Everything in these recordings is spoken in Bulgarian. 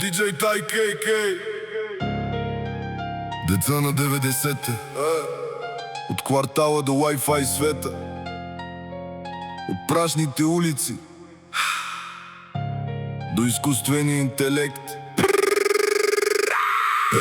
Диджей Тай КК. Деца на 90-те, от квартала до Wi-Fi света, от прашните улици до изкуствения интелект.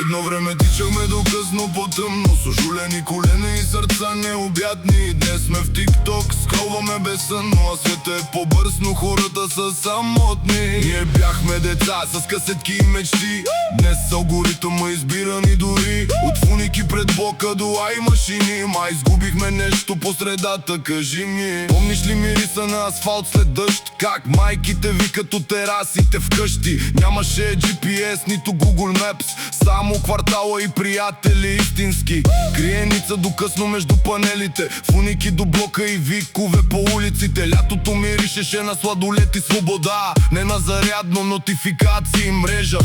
Едно време тичахме до късно по-тъмно, с ожулени колена и сърца необятни. Днес сме в TikTok, скролваме без сън, но света е по-бърз, но хората са самотни. Ние бяхме деца с касетки и мечти, днес с алгоритъма избирани дори. От фуники пред блока до ай машини, май изгубихме нещо по средата, кажи ми. Помниш ли мириса на асфалт след дъжд? Как майките викат от терасите вкъщи? Нямаше GPS, нито Google Maps, само квартала и приятели истински. Криеница до късно между панелите, фуники до блока и викове по улиците. Лятото миришеше на сладолет и свобода, не на зарядно, нотификации, мрежа.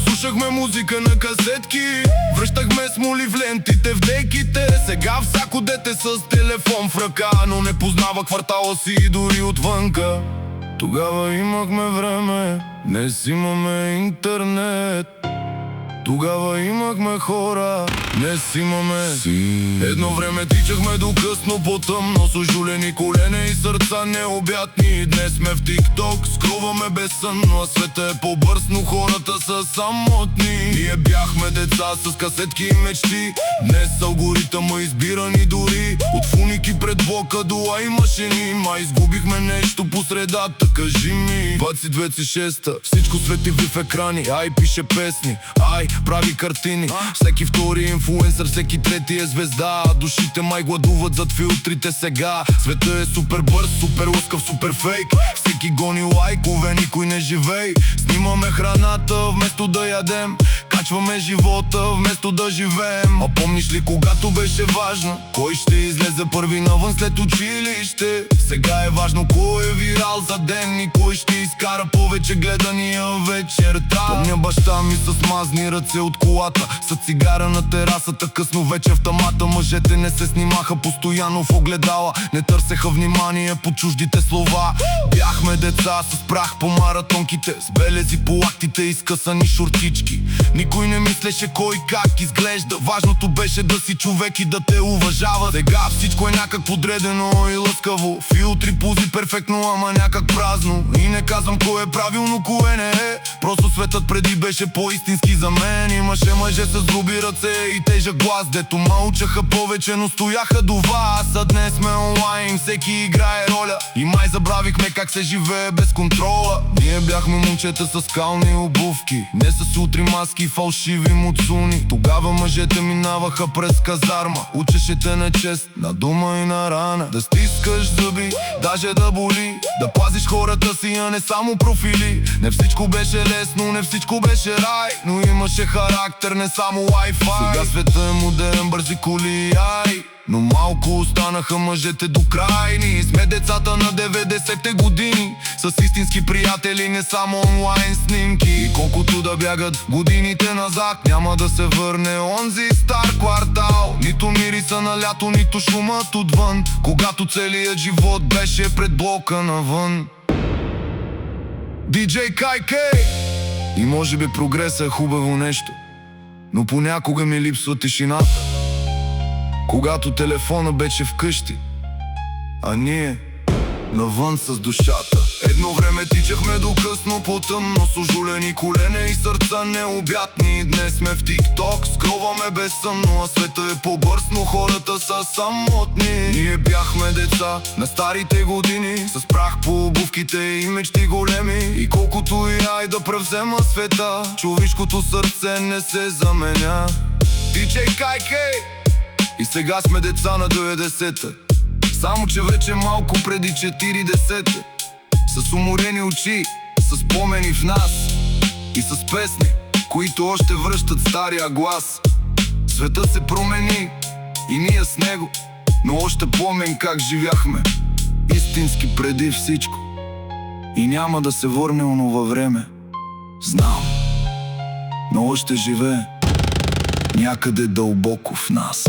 Слушахме музика на касетки, връщахме смоли в лентите, в дейките. Сега всяко дете с телефон в ръка, но не познава квартала си и дори отвънка. Тогава имахме време, днес имаме интернет. Тогава имахме хора, днес имаме Едно време тичахме до късно по-тъмно, с ожулени колена и сърца необятни. Днес сме в TikTok, скролваме без сън, но света е по-бърз, но хората са самотни. Ние бяхме деца с касетки и мечти, днес с алгоритъма избирани дори. От фуники пред блока до ай машини, май изгубихме нещо по средата, кажи ми. 2026-та, всичко свети в екрани, ай пише песни, ай прави картини. Всеки втори инфлуенсър, всеки трети е звезда, а душите май гладуват зад филтрите сега. Света е супер бърз, супер лъскав, супер фейк. Всеки гони лайкове, никой не живей. Снимаме храната вместо да ядем, качваме живота вместо да живеем. А помниш ли когато беше важно кой ще излезе първи навън след училище? Сега е важно кой е вирал за ден и кой ще изкара повече гледания вечерта. Помня баща ми с мазни ръце от колата, с цигара на терасата, късно вече автомата. Мъжете не се снимаха постоянно в огледала, не търсеха внимание по чуждите слова. Бяхме деца с прах по маратонките, с белези по лактите и скъсани шортички. Никой не мислеше кой как изглежда, важното беше да си човек и да те уважава. Сега всичко е някак подредено и лъскаво, филтри, пози перфектно, ама някак празно. И не казвам кое е правилно, кое не е, просто светът преди беше по-истински за мен. Имаше мъже с груби ръце и тежък глас, дето мълчаха повече, но стояха до вас. А днес сме онлайн, всеки играе роля и май забравихме как се живее без контрола. Ние бяхме момчета с скални обувки, не с утри маски, фалшиви муцуни. Тогава мъжете минаваха през казарма, учеше те на чест, на дума и на рана. Да стискаш зъби, даже да боли, да пазиш хората си, а не само профили. Не всичко беше лесно, не всичко беше рай, но имаше характер, не само Wi-Fi. Сега света е модерен, бързи коли, ай, но малко останаха мъжете до край. Ние сме децата на 90-те години, с истински приятели, не само онлайн снимки. И колкото да бягат годините назад, няма да се върне онзи стар квартал. Нито мириса на лято, нито шумът отвън, когато целият живот беше пред блока навън. Диджей КК. И може би прогресът е хубаво нещо, но понякога ми липсва тишината, когато телефона беше вкъщи, а ние навън с душата. Едно време тичахме до късно по-тъмно, с ожулени колена и сърца необятни. Днес сме в TikTok, скролваме без сън, но света е по-бърз, но хората са самотни. Ние бяхме деца на старите години, с прах по обувките и мечти големи. И колкото и ай да превзема света, човешкото сърце не се заменя. Диджей КК. И сега сме деца на 90-та, само че вече малко преди 40-та. С уморени очи, с спомени в нас и с песни, които още връщат стария глас. Светът се промени и ние с него, но още помним как живяхме истински преди всичко. И няма да се върне онова време, знам, но още живее някъде дълбоко в нас.